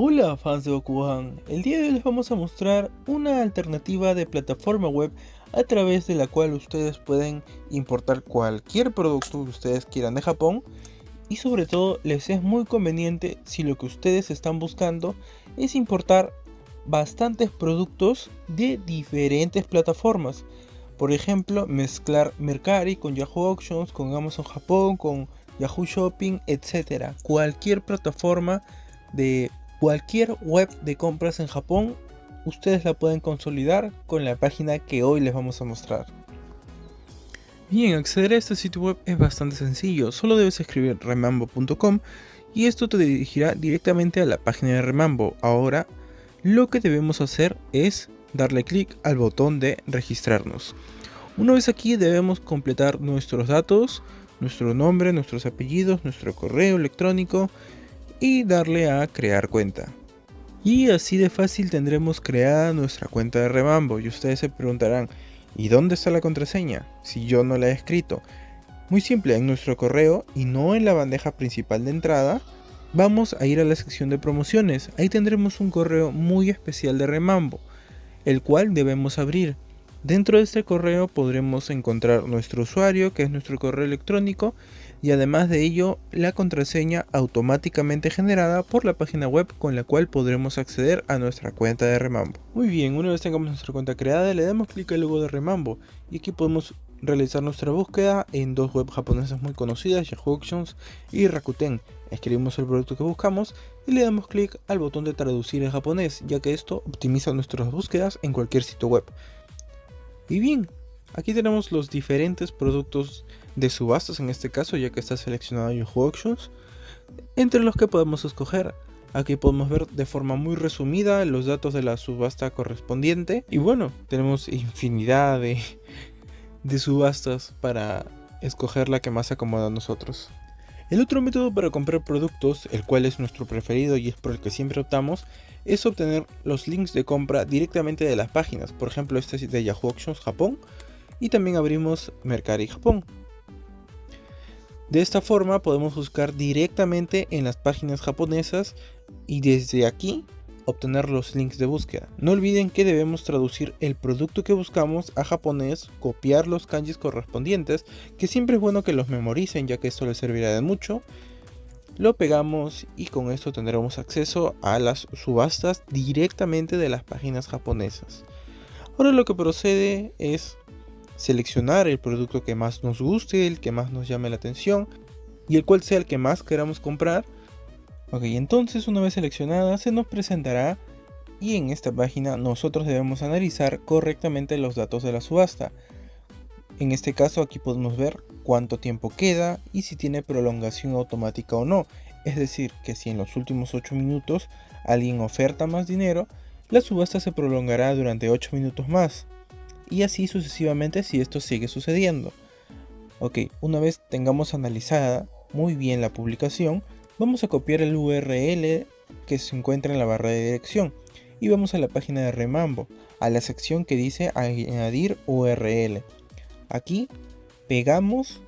Hola fans de Bakugan, el día de hoy les vamos a mostrar una alternativa de plataforma web a través de la cual ustedes pueden importar cualquier producto que ustedes quieran de Japón y sobre todo les es muy conveniente si lo que ustedes están buscando es importar bastantes productos de diferentes plataformas. Por ejemplo, mezclar Mercari con Yahoo Auctions, con Amazon Japón, con Yahoo Shopping, etc. Cualquier plataforma de cualquier web de compras en Japón, ustedes la pueden consolidar con la página que hoy les vamos a mostrar. Bien, acceder a este sitio web es bastante sencillo, solo debes escribir remambo.com y esto te dirigirá directamente a la página de Remambo. Ahora, lo que debemos hacer es darle clic al botón de registrarnos. Una vez aquí debemos completar nuestros datos, nuestro nombre, nuestros apellidos, nuestro correo electrónico y darle a crear cuenta. Y así de fácil tendremos creada nuestra cuenta de Remambo. Y ustedes se preguntarán, ¿y dónde está la contraseña? Si yo no la he escrito. Muy simple, en nuestro correo y no en la bandeja principal de entrada, vamos a ir a la sección de promociones. Ahí tendremos un correo muy especial de Remambo, el cual debemos abrir. Dentro de este correo podremos encontrar nuestro usuario, que es nuestro correo electrónico, y además de ello la contraseña automáticamente generada por la página web con la cual podremos acceder a nuestra cuenta de Remambo. Muy bien, una vez tengamos nuestra cuenta creada, le damos clic al logo de Remambo y aquí podemos realizar nuestra búsqueda en dos webs japonesas muy conocidas, Yahoo Auctions y Rakuten. Escribimos el producto que buscamos y le damos clic al botón de traducir en japonés, ya que esto optimiza nuestras búsquedas en cualquier sitio web. Y bien, aquí tenemos los diferentes productos de subastas en este caso, ya que está seleccionado Yahoo Auctions, entre los que podemos escoger. Aquí podemos ver de forma muy resumida los datos de la subasta correspondiente. Y bueno, tenemos infinidad de subastas para escoger la que más se acomoda a nosotros. El otro método para comprar productos, el cual es nuestro preferido y es por el que siempre optamos, es obtener los links de compra directamente de las páginas. Por ejemplo, este es de Yahoo Auctions Japón y también abrimos Mercari Japón. De esta forma podemos buscar directamente en las páginas japonesas y desde aquí obtener los links de búsqueda. No olviden que debemos traducir el producto que buscamos a japonés, copiar los kanjis correspondientes, que siempre es bueno que los memoricen ya que esto les servirá de mucho. Lo pegamos y con esto tendremos acceso a las subastas directamente de las páginas japonesas. Ahora lo que procede es seleccionar el producto que más nos guste, el que más nos llame la atención y el cual sea el que más queramos comprar. Ok, entonces una vez seleccionada se nos presentará y en esta página nosotros debemos analizar correctamente los datos de la subasta. En este caso aquí podemos ver cuánto tiempo queda y si tiene prolongación automática o no. Es decir, que si en los últimos 8 minutos alguien oferta más dinero, la subasta se prolongará durante 8 minutos más. Y así sucesivamente si esto sigue sucediendo. Ok, una vez tengamos analizada muy bien la publicación, vamos a copiar el URL que se encuentra en la barra de dirección y vamos a la página de Remambo, a la sección que dice añadir URL. Aquí pegamos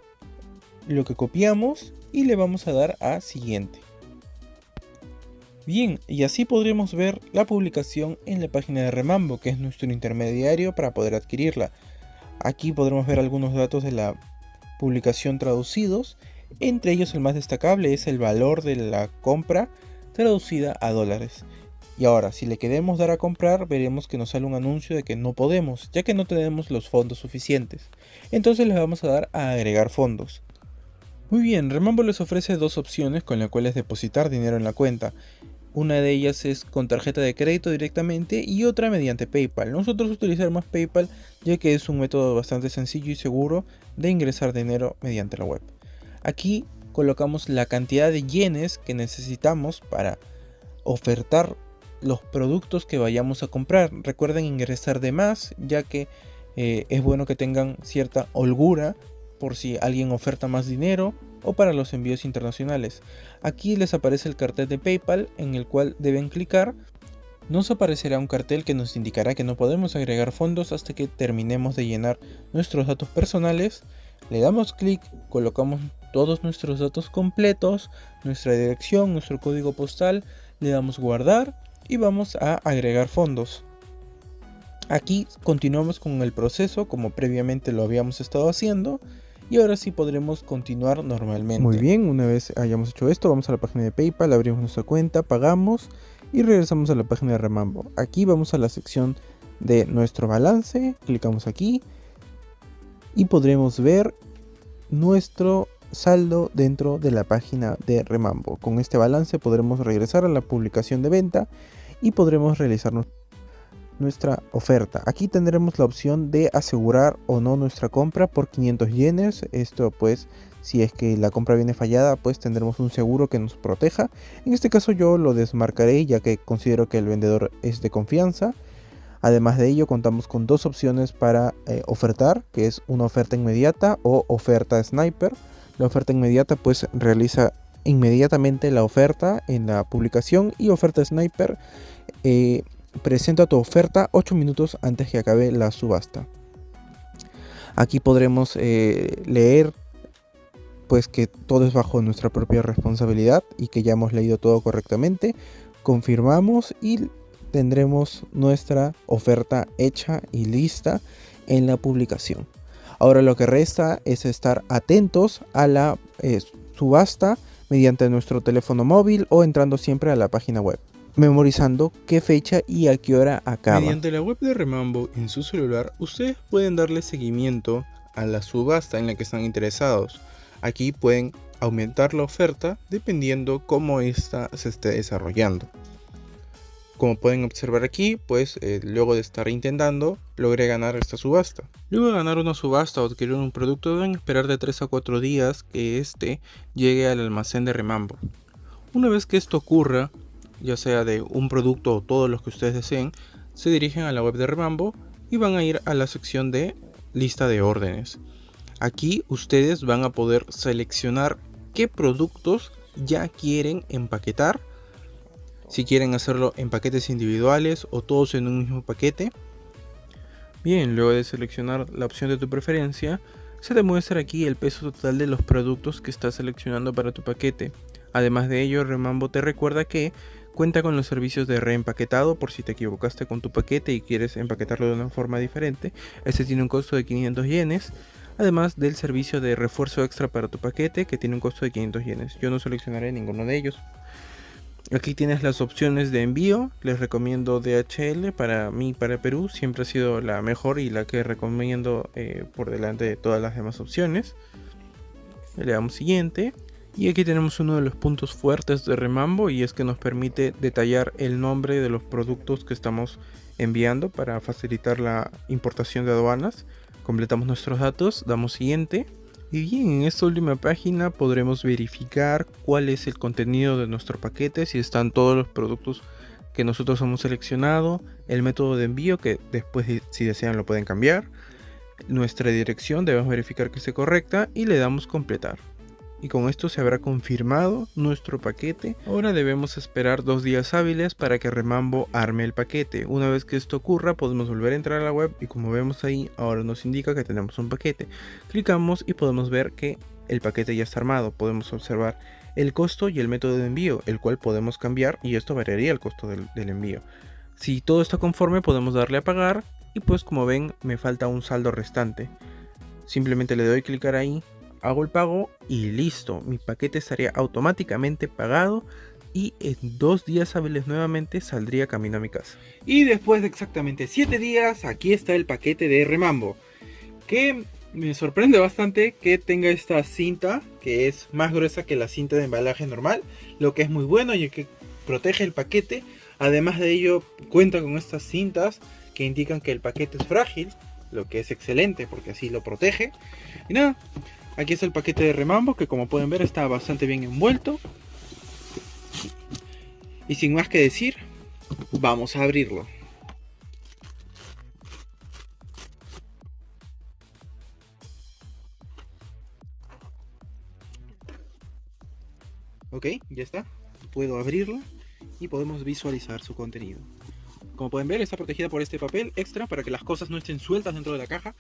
lo que copiamos y le vamos a dar a siguiente. Bien, y así podremos ver la publicación en la página de Remambo, que es nuestro intermediario para poder adquirirla. Aquí podremos ver algunos datos de la publicación traducidos, entre ellos el más destacable es el valor de la compra traducida a dólares. Y ahora, si le queremos dar a comprar, veremos que nos sale un anuncio de que no podemos, ya que no tenemos los fondos suficientes. Entonces le vamos a dar a agregar fondos. Muy bien, Remambo les ofrece dos opciones con las cuales depositar dinero en la cuenta. Una de ellas es con tarjeta de crédito directamente y otra mediante PayPal. Nosotros utilizaremos PayPal ya que es un método bastante sencillo y seguro de ingresar dinero mediante la web. Aquí colocamos la cantidad de yenes que necesitamos para ofertar los productos que vayamos a comprar. Recuerden ingresar de más ya que es bueno que tengan cierta holgura por si alguien oferta más dinero o para los envíos internacionales. Aquí les aparece el cartel de PayPal en el cual deben clicar. Nos aparecerá un cartel que nos indicará que no podemos agregar fondos hasta que terminemos de llenar nuestros datos personales. Le damos clic, colocamos todos nuestros datos completos, nuestra dirección, nuestro código postal, le damos guardar y vamos a agregar fondos. Aquí continuamos con el proceso como previamente lo habíamos estado haciendo y ahora sí podremos continuar normalmente. Muy bien, una vez hayamos hecho esto, vamos a la página de PayPal, abrimos nuestra cuenta, pagamos y regresamos a la página de Remambo. Aquí vamos a la sección de nuestro balance, clicamos aquí y podremos ver nuestro saldo dentro de la página de Remambo. Con este balance podremos regresar a la publicación de venta y podremos realizar nuestra oferta. Aquí tendremos la opción de asegurar o no nuestra compra por 500 yenes. Esto pues si es que la compra viene fallada pues tendremos un seguro que nos proteja. En este caso yo lo desmarcaré ya que considero que el vendedor es de confianza. Además de ello contamos con dos opciones para ofertar, que es una oferta inmediata o oferta sniper. La oferta inmediata pues realiza inmediatamente la oferta en la publicación y oferta sniper presenta tu oferta 8 minutos antes que acabe la subasta. Aquí podremos leer pues que todo es bajo nuestra propia responsabilidad y que ya hemos leído todo correctamente. Confirmamos y tendremos nuestra oferta hecha y lista en la publicación. Ahora lo que resta es estar atentos a la subasta mediante nuestro teléfono móvil o entrando siempre a la página web, memorizando qué fecha y a qué hora acaba. Mediante la web de Remambo en su celular, ustedes pueden darle seguimiento a la subasta en la que están interesados. Aquí pueden aumentar la oferta dependiendo cómo ésta se esté desarrollando. Como pueden observar aquí, pues luego de estar intentando, logré ganar esta subasta. Luego de ganar una subasta o adquirir un producto, deben esperar de 3 a 4 días que este llegue al almacén de Remambo. Una vez que esto ocurra, ya sea de un producto o todos los que ustedes deseen, se dirigen a la web de Remambo y van a ir a la sección de lista de órdenes. Aquí ustedes van a poder seleccionar qué productos ya quieren empaquetar, si quieren hacerlo en paquetes individuales o todos en un mismo paquete. Bien, luego de seleccionar la opción de tu preferencia, se te muestra aquí el peso total de los productos que estás seleccionando para tu paquete. Además de ello, Remambo te recuerda que cuenta con los servicios de reempaquetado por si te equivocaste con tu paquete y quieres empaquetarlo de una forma diferente. Este tiene un costo de 500 yenes, además del servicio de refuerzo extra para tu paquete que tiene un costo de 500 yenes. Yo no seleccionaré ninguno de ellos. Aquí tienes las opciones de envío. Les recomiendo DHL. Para mí, para Perú, siempre ha sido la mejor y la que recomiendo por delante de todas las demás opciones. Le damos siguiente. Y aquí tenemos uno de los puntos fuertes de Remambo, y es que nos permite detallar el nombre de los productos que estamos enviando para facilitar la importación de aduanas. Completamos nuestros datos, damos siguiente. Y bien, en esta última página podremos verificar cuál es el contenido de nuestro paquete, si están todos los productos que nosotros hemos seleccionado, el método de envío que después si desean lo pueden cambiar, nuestra dirección debemos verificar que esté correcta y le damos completar. Y con esto se habrá confirmado nuestro paquete. Ahora debemos esperar 2 días hábiles para que Remambo arme el paquete. Una vez que esto ocurra podemos volver a entrar a la web y como vemos ahí ahora nos indica que tenemos un paquete. Clicamos y podemos ver que el paquete ya está armado. Podemos observar el costo y el método de envío, el cual podemos cambiar y esto variaría el costo del envío. Si todo está conforme podemos darle a pagar y pues como ven me falta un saldo restante. Simplemente le doy a clicar ahí, hago el pago y listo, mi paquete estaría automáticamente pagado y en 2 días hábiles nuevamente saldría camino a mi casa. Y después de exactamente 7 días, aquí está el paquete de Remambo, que me sorprende bastante que tenga esta cinta, que es más gruesa que la cinta de embalaje normal, lo que es muy bueno y que protege el paquete. Además de ello, cuenta con estas cintas que indican que el paquete es frágil, lo que es excelente porque así lo protege. Y nada, aquí está el paquete de Remambo, que como pueden ver está bastante bien envuelto. Y sin más que decir, vamos a abrirlo. Ok, ya está. Puedo abrirla y podemos visualizar su contenido. Como pueden ver, está protegida por este papel extra para que las cosas no estén sueltas dentro de la caja.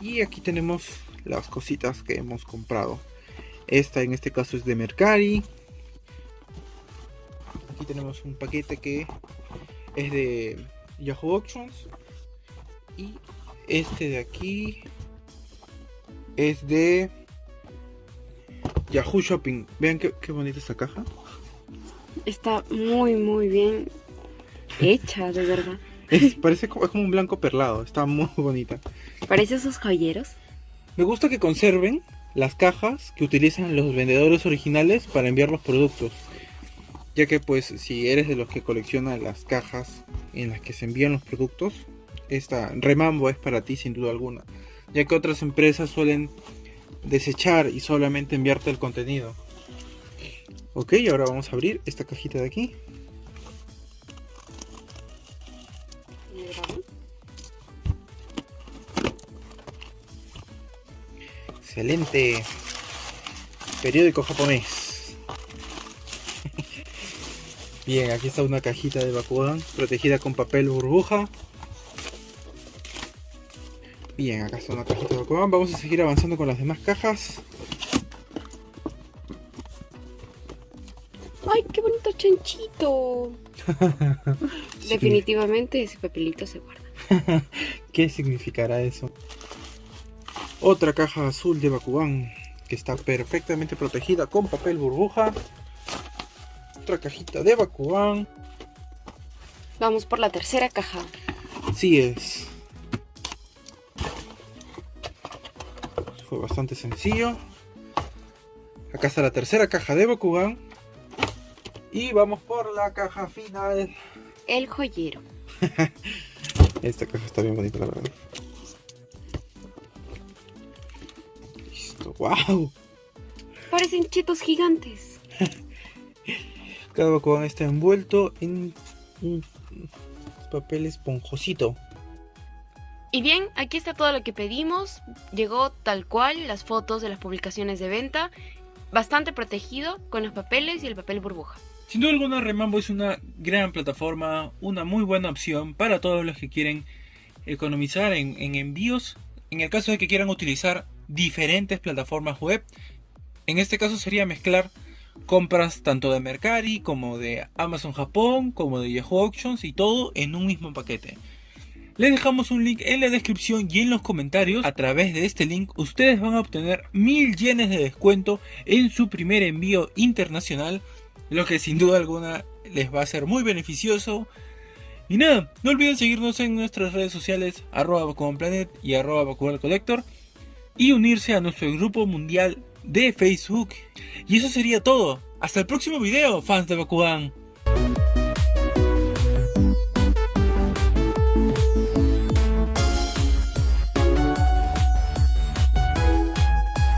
Y aquí tenemos las cositas que hemos comprado. Esta en este caso es de Mercari. aquí tenemos un paquete que es de Yahoo Auctions. Y este de aquí es de Yahoo Shopping. Vean qué bonita esta caja. Está muy bien hecha, de verdad. Parece es como un blanco perlado. Está muy bonita. Parece esos joyeros. Me gusta que conserven las cajas que utilizan los vendedores originales para enviar los productos. Ya que pues si eres de los que coleccionan las cajas en las que se envían los productos, esta remambo es para ti sin duda alguna. Ya que otras empresas suelen desechar y solamente enviarte el contenido. Ok, ahora vamos a abrir esta cajita de aquí. Excelente. Periódico japonés. Bien, aquí está una cajita de Bakugan protegida con papel burbuja. Bien, acá está una cajita de Bakugan. Vamos a seguir avanzando con las demás cajas. ¡Ay, qué bonito chanchito! Sí. Definitivamente ese papelito se guarda. ¿Qué significará eso? Otra caja azul de Bakugan que está perfectamente protegida con papel burbuja. Otra cajita de Bakugan. Vamos por la tercera caja. Así es. Fue bastante sencillo. Acá está la tercera caja de Bakugan. Y vamos por la caja final. El joyero. Esta caja está bien bonita, la verdad. Listo, wow. Parecen chetos gigantes. Cada Bakugan está envuelto en un papel esponjosito. Y bien, aquí está todo lo que pedimos. Llegó tal cual, las fotos de las publicaciones de venta. Bastante protegido con los papeles y el papel burbuja. Sin duda alguna, Remambo es una gran plataforma, una muy buena opción para todos los que quieren economizar en envíos. En el caso de que quieran utilizar diferentes plataformas web, en este caso sería mezclar compras tanto de Mercari como de Amazon Japón, como de Yahoo Auctions y todo en un mismo paquete. Les dejamos un link en la descripción y en los comentarios. A través de este link ustedes van a obtener 1000 yenes de descuento en su primer envío internacional, lo que sin duda alguna les va a ser muy beneficioso. Y nada, no olviden seguirnos en nuestras redes sociales @BakuganPlanet y @BakuganCollector y unirse a nuestro grupo mundial de Facebook. Y eso sería todo. Hasta el próximo video, fans de Bakugan.